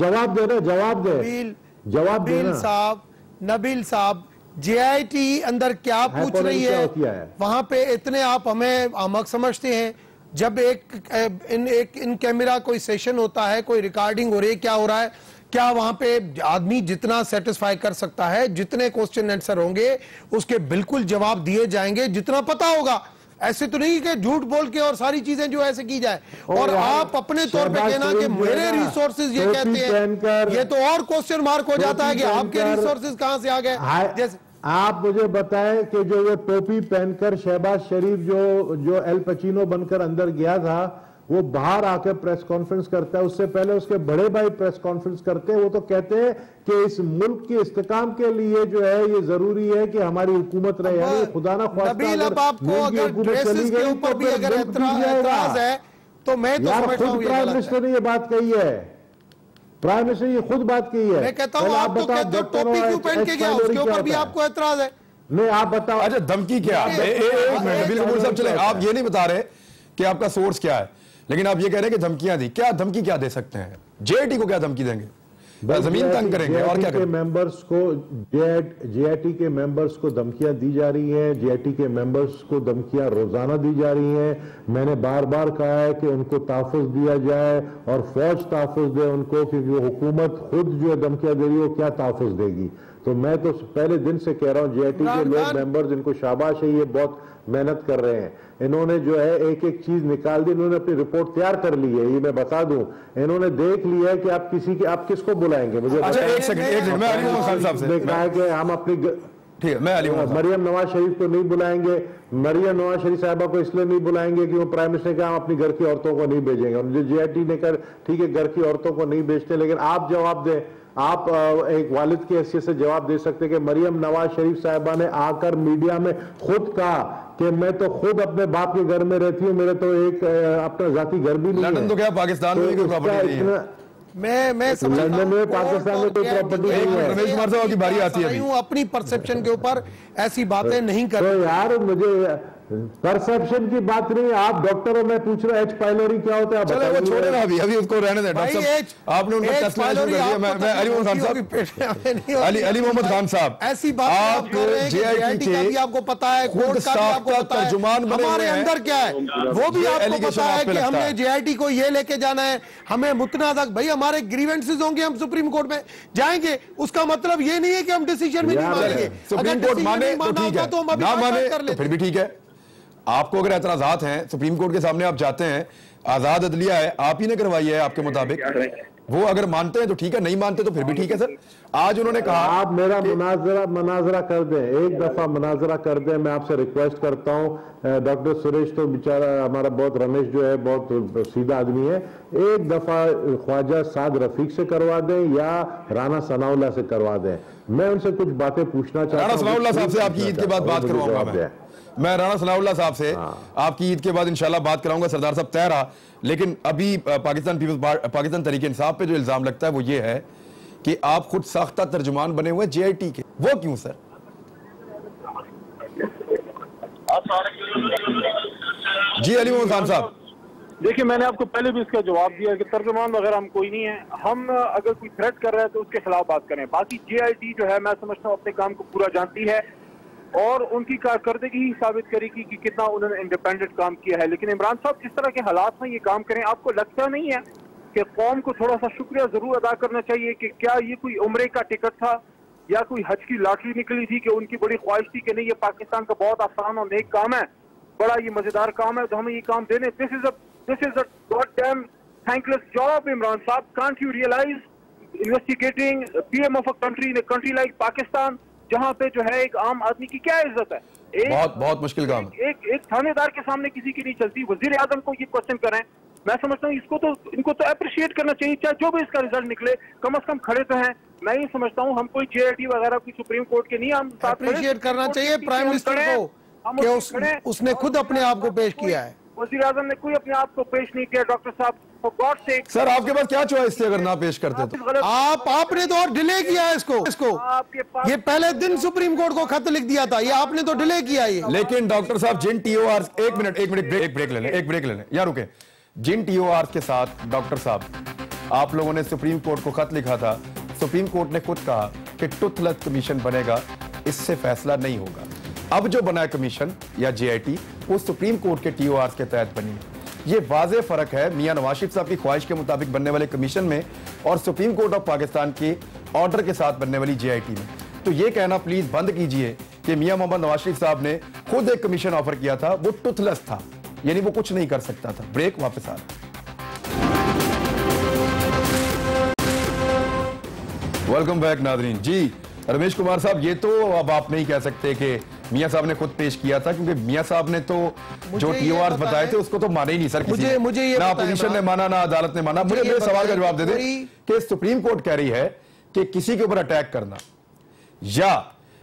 जवाब देना साहब। नबील साहब, JIT अंदर क्या पूछ रही है वहां पे इतने आप हमें अहमक समझते हैं? जब एक इन कैमरा कोई सेशन होता है, कोई रिकॉर्डिंग हो रही है, क्या हो रहा है, क्या वहां पे आदमी जितना सेटिस्फाई कर सकता है, जितने क्वेश्चन आंसर होंगे उसके बिल्कुल जवाब दिए जाएंगे जितना पता होगा। ऐसे तो नहीं कि झूठ बोल के और सारी चीजें जो ऐसे की जाए और आप अपने तौर पे कहना कि मेरे रिसोर्सेज ये कहते हैं, ये तो और क्वेश्चन मार्क हो जाता है कि आपके रिसोर्सेज कहां से आ गए। जैसे आप मुझे बताएं कि जो वो टोपी पहनकर शहबाज शरीफ जो एल पचीनो बनकर अंदर गया था, वो बाहर आकर प्रेस कॉन्फ्रेंस करता है, उससे पहले उसके बड़े भाई प्रेस कॉन्फ्रेंस करते हैं। वो तो कहते हैं कि इस मुल्क के इस्तेकाम के लिए जो है ये जरूरी है कि हमारी हुकूमत रहे। यानी खुदा ना ख्वास्ता अगर ड्रेसेस के ऊपर भी अगर एतराज है तो मैं तो समझता हूं प्राइम मिनिस्टर ने ये बात कही है, प्राइम मिनिस्टर ये खुद बात कही है। मैं कहता हूं आप तो कहते हो टोपी क्यों पहन के गया, उसके ऊपर भी आपको एतराज है? नहीं आप बताओ। अच्छा धमकी क्या? एक मिनट नबील कपूर साहब चले, आप ये नहीं बता रहे कि आपका सोर्स क्या है, लेकिन आप ये कह रहे हैं कि धमकियां दी। क्या धमकी क्या दे सकते हैं? JIT को क्या धमकी देंगे? जमीन तंग करेंगे और क्या करेंगे? मेंबर्स को JIT के मेंबर्स को धमकियां दी जा रही हैं। JIT के मेंबर्स को धमकियां रोजाना दी जा रही हैं। मैंने बार बार कहा है कि उनको तहफ़्फ़ुज़ दिया जाए और फौज तहफ़्फ़ुज़ दे उनको, क्योंकि वो हुकूमत खुद जो धमकियां दे रही है वो क्या तहफ़्फ़ुज़ देगी। तो मैं तो पहले दिन से कह रहा हूं JIT के लोग मेंबर्स, इनको शाबाश है, ये बहुत मेहनत कर रहे हैं। इन्होंने जो है एक एक चीज निकाल दी, इन्होंने अपनी रिपोर्ट तैयार कर ली है, ये मैं बता दूं। इन्होंने देख लिया है कि आप किसको बुलाएंगे। मुझे अच्छा एक सेकंड मैं अली मोहम्मद खान साहब से देखा है कि हम अपनी ठीक है, मैं अली मोहम्मद मरियम नवाज शरीफ को नहीं बुलाएंगे। मरियम नवाज शरीफ साहबा को इसलिए नहीं बुलाएंगे कि वो प्राइम मिनिस्टर के हम अपनी घर की औरतों को नहीं भेजेंगे। जो JIT ने कर ठीक है घर की औरतों को नहीं भेजते, लेकिन आप जवाब दें। आप एक वालिद की हैसियत से जवाब दे सकते कि मरियम नवाज शरीफ साहिबा ने आकर मीडिया में खुद कहा कि मैं तो खुद अपने बाप के घर में रहती हूँ, मेरे तो एक अपना जाती घर भी नहीं है। लंदन तो क्या पाकिस्तान में कोई प्रॉपर्टी नहीं है। मैं लंदन में पाकिस्तान में कोई प्रॉपर्टी नहीं है। रमेश कुमार साहब की बारी आती है अभी। अपनी परसेप्शन के ऊपर ऐसी बातें नहीं कर। तो यार मुझे परसेप्शन की बात नहीं, आप डॉक्टर हो, मैं पूछ रहा हूँ एच पाइलोरी क्या होता है? चलो वो छोड़े ना, अभी उसको रहने दें। डॉक्टर साहब आपने उनका टेस्ट शुरू कर दिया। मैं अली मोहम्मद खान साहब, अली मोहम्मद खान साहब, ऐसी बात आप जेआईटी का भी आपको पता है, कोर्ट का भी आपको पता है, हमारे अंदर क्या है वो भी आपको पता है कि हमने जेआईटी को ये लेके जाना है, हमें मुतनाज़। भाई हमारे ग्रीवेंसेस होंगे, हम सुप्रीम कोर्ट में जाएंगे, उसका मतलब ये नहीं है कि हम डिसीजन में नहीं मानेंगे। सुप्रीम कोर्ट माने तो ठीक है, ना माने तो फिर भी ठीक है। आपको अगर एतराजात हैं, सुप्रीम कोर्ट के सामने आप जाते हैं, आजाद अदलिया है, आप ही ने करवाई है आपके मुताबिक, वो अगर मानते हैं तो ठीक है, नहीं मानते तो फिर भी ठीक है। सर आज उन्होंने कहा आप मेरा मनाजरा कर दें, एक दफा मनाजरा कर दें, मैं आपसे रिक्वेस्ट करता हूं। डॉक्टर सुरेश तो बेचारा हमारा बहुत, रमेश जो है बहुत सीधा आदमी है, एक दफा ख्वाजा साद रफीक से करवा दें या राना सनाउल्लाह से करवा दें। मैं उनसे कुछ बातें पूछना चाहता हूं। राना सनाउल्लाह साहब से आपकी ईद के बाद बात करवाऊंगा मैं राना सनाउल्लाह साहब से आपकी ईद के बाद इंशाल्लाह बात कराऊंगा। सरदार साहब तय रहा, लेकिन अभी पाकिस्तान तहरीक इंसाफ पे जो इल्जाम लगता है वो ये है कि आप खुद साख्ता तर्जुमान बने हुए जेआईटी के, वो क्यों सर? जी अली मोहम्मद खान साहब, देखिए मैंने आपको पहले भी इसका जवाब दिया कि तर्जुमान वगैरह हम कोई नहीं है, हम अगर कोई थ्रेट कर रहा है तो उसके खिलाफ बात करें। बाकी जेआईटी जो है मैं समझता हूँ अपने काम को पूरा जानती है और उनकी कारकर्दगी ही साबित करेगी कि कितना उन्होंने इंडिपेंडेंट काम किया है। लेकिन इमरान साहब जिस तरह के हालात में ये काम करें, आपको लगता नहीं है कि कौम को थोड़ा सा शुक्रिया जरूर अदा करना चाहिए कि क्या ये कोई उम्रे का टिकट था या कोई हज की लॉटरी निकली थी कि उनकी बड़ी ख्वाहिश थी कि नहीं ये पाकिस्तान का बहुत आसान और नेक काम है, बड़ा ये मजेदार काम है, तो हमें ये काम देने। This is a god damn thankless job Imran साहब। Can't you realize investigating PM of a country like Pakistan, जहां पे जो है एक आम आदमी की क्या इज्जत है? बहुत मुश्किल काम है। एक थानेदार के सामने किसी की नहीं चलती। वजीर आजम को ये क्वेश्चन करें, मैं समझता हूँ इनको तो अप्रिशिएट करना चाहिए, चाहे जो भी इसका रिजल्ट निकले, कम से कम खड़े तो हैं। मैं ये समझता हूँ हम कोई जेआईटी वगैरह की सुप्रीम कोर्ट के नहीं, हम अप्रिशिएट करना चाहिए प्राइम मिनिस्टर को कि उसने खुद अपने आप को पेश किया है। वजीर आजम ने कोई अपने आप को पेश नहीं किया। डॉक्टर साहब सर आपके पास क्या चॉइस थी अगर ना पेश करते तो? आपने तो और डिले किया है इसको ये पहले दिन सुप्रीम कोर्ट को खत लिख दिया था, ये आपने तो डिले किया ये। लेकिन डॉक्टर साहब जिन टीओआर, एक मिनट ब्रेक ले लें या रुके, जिन टीओआर के साथ डॉक्टर साहब आप लोगों ने सुप्रीम कोर्ट को खत लिखा था, सुप्रीम कोर्ट ने खुद कहा कि टूथलेस कमीशन बनेगा, इससे फैसला नहीं होगा। अब जो बना है कमीशन या जेआईटी, वो सुप्रीम कोर्ट के टीओआर के तहत बनी है। ये वाज़ेह फर्क है मियां नवाज शरीफ साहब की ख्वाहिश के मुताबिक बनने वाले कमीशन में और सुप्रीम कोर्ट ऑफ पाकिस्तान के ऑर्डर के साथ बनने वाली जेआईटी में। तो ये कहना प्लीज बंद कीजिए कि मियां मोहम्मद नवाज शरीफ साहब ने खुद एक कमीशन ऑफर किया था, वो टूथलेस था, यानी वो कुछ नहीं कर सकता था। ब्रेक, वापस आ वेलकम बैक नादरीन। जी रमेश कुमार साहब, ये तो अब आप नहीं कह सकते कि मियां साहब ने खुद पेश किया था, क्योंकि मियां साहब ने तो जो टीओआर बताए थे उसको तो माने ही नहीं सर किसी मुझे ये ना अपोजिशन ने माना ना अदालत ने माना। मुझे मेरे सवाल का जवाब दे दे कि सुप्रीम कोर्ट कह रही है कि किसी के ऊपर अटैक करना या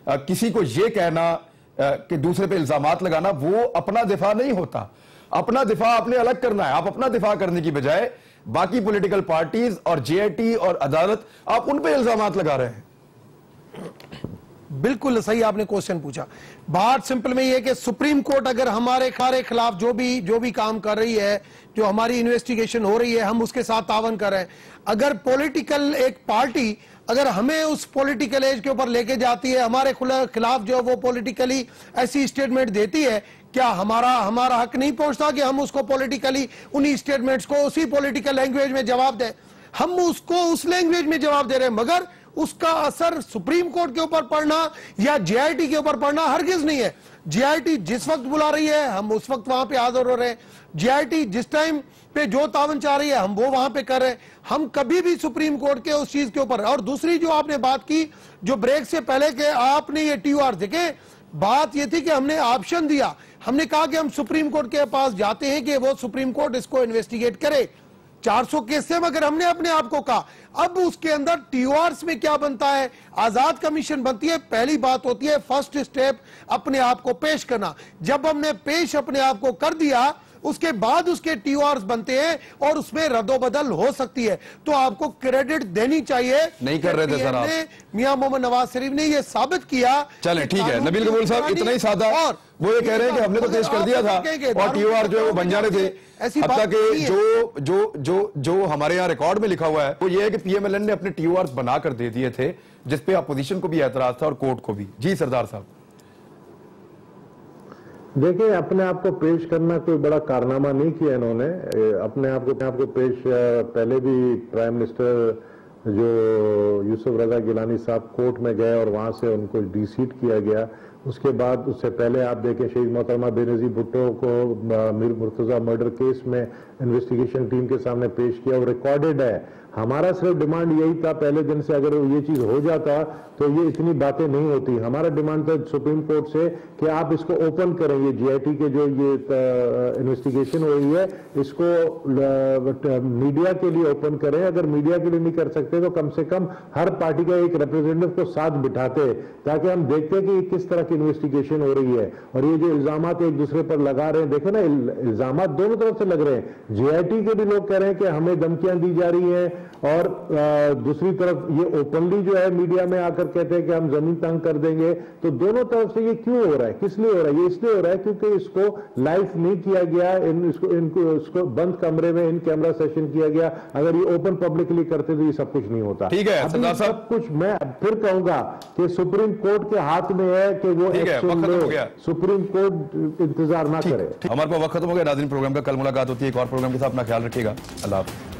किसी को ये कहना कि दूसरे पे इल्जामात लगाना, वो अपना दिफा नहीं होता। अपना दिफा आपने अलग करना है। आप अपना दिफा करने की बजाय बाकी पॉलिटिकल पार्टीज और जेआईटी और अदालत, आप उन पे इल्जामात लगा रहे हैं। बिल्कुल सही आपने क्वेश्चन पूछा। बात सिंपल में ये कि सुप्रीम कोर्ट अगर हमारे खिलाफ जो भी काम कर रही है, जो हमारी इन्वेस्टिगेशन हो रही है, हम उसके साथ तावन कर रहे हैं। अगर पॉलिटिकल एक पार्टी अगर हमें उस पॉलिटिकल एज के ऊपर लेके जाती है, हमारे खिलाफ जो वो पॉलिटिकली ऐसी स्टेटमेंट देती है, क्या हमारा हक नहीं पहुंचता कि हम उसको पॉलिटिकली उन्हीं स्टेटमेंट्स को उसी पॉलिटिकल लैंग्वेज में जवाब दें? हम उसको उस लैंग्वेज में जवाब दे रहे हैं, मगर उसका असर सुप्रीम कोर्ट के ऊपर पड़ना या जेआईटी के ऊपर पड़ना हरगिज नहीं है। जेआईटी जिस वक्त बुला रही है हम उस वक्त वहां पे हाजिर हो रहे हैं। जेआईटी जिस टाइम पे जो तावन चाह रही है हम वो वहां पे कर रहे हैं। हम कभी भी सुप्रीम कोर्ट के उस चीज के ऊपर। और दूसरी जो आपने बात की जो ब्रेक से पहले के आपने ये टीओआर देखे, बात ये थी कि हमने ऑप्शन दिया, हमने कहा कि हम सुप्रीम कोर्ट के पास जाते हैं कि वो सुप्रीम कोर्ट इसको इन्वेस्टिगेट करे। 400 केस से मगर हमने अपने आप को कहा। अब उसके अंदर टीओआरस में क्या बनता है, आजाद कमीशन बनती है। पहली बात होती है फर्स्ट स्टेप अपने आप को पेश करना। जब हमने पेश अपने आप को कर दिया, उसके बाद उसके TORs बनते हैं और उसमें रद्दोबदल हो सकती है। तो आपको क्रेडिट देनी चाहिए। नहीं कर रहे थे सर आप। मियां मोहम्मद नवाज शरीफ ने ये साबित किया। चले ठीक है नबील कबूल साहब, इतना ही सादा। और वो ये कह रहे हैं कि हमने तो पेश कर दिया था और TOR जो है वो बन जाने थे। अब तक जो जो जो जो हमारे यहाँ रिकॉर्ड में लिखा हुआ है वो ये है कि PMLN ने अपने TORs बनाकर दे दिए थे, जिसपे अपोजिशन को भी एतराज था और कोर्ट को भी। जी सरदार साहब। देखिए, अपने आप को पेश करना कोई बड़ा कारनामा नहीं किया इन्होंने। अपने आप को पेश पहले भी प्राइम मिनिस्टर जो यूसुफ रजा गिलानी साहब कोर्ट में गए और वहां से उनको डीसीट किया गया। उसके बाद उससे पहले आप देखें शहीद मोहतरमा बेनजीर भुट्टो को मीर मुर्तजा मर्डर केस में इन्वेस्टिगेशन टीम के सामने पेश किया और रिकॉर्डेड है। हमारा सिर्फ डिमांड यही था पहले दिन से, अगर ये चीज हो जाता तो ये इतनी बातें नहीं होती। हमारा डिमांड था सुप्रीम कोर्ट से कि आप इसको ओपन करें, ये GIT के जो ये इन्वेस्टिगेशन हो रही है इसको मीडिया के लिए ओपन करें। अगर मीडिया के लिए नहीं कर सकते तो कम से कम हर पार्टी का एक रिप्रेजेंटेटिव को साथ बिठाते, ताकि हम देखते कि किस तरह की इन्वेस्टिगेशन हो रही है। और ये जो इल्जामात एक दूसरे पर लगा रहे हैं, देखे ना इल्जामात दोनों तरफ से लग रहे हैं। GIT के भी लोग कह रहे हैं कि हमें धमकियां दी जा रही हैं और दूसरी तरफ ये ओपनली जो है मीडिया में आकर कहते हैं कि हम जमीन तंग कर देंगे। तो दोनों तरफ से ये क्यों हो रहा है, किस लिए हो रहा है? ये इसलिए हो रहा है क्योंकि इसको लाइव नहीं किया गया, इसको बंद कमरे में इन कैमरा सेशन किया गया। अगर ये ओपन पब्लिकली करते तो ये सब कुछ नहीं होता। ठीक है सरदार साहब, सब कुछ मैं फिर कहूंगा कि सुप्रीम कोर्ट के हाथ में है कि वो एक्शन ले। सुप्रीम कोर्ट इंतजार ना करे। हमारे पास वक्त खत्म हो गया। नाज़रीन, प्रोग्राम का कल मुलाकात होती है एक और प्रोग्राम के साथ। अपना ख्याल रखिएगा। अल्लाह हाफ़िज़।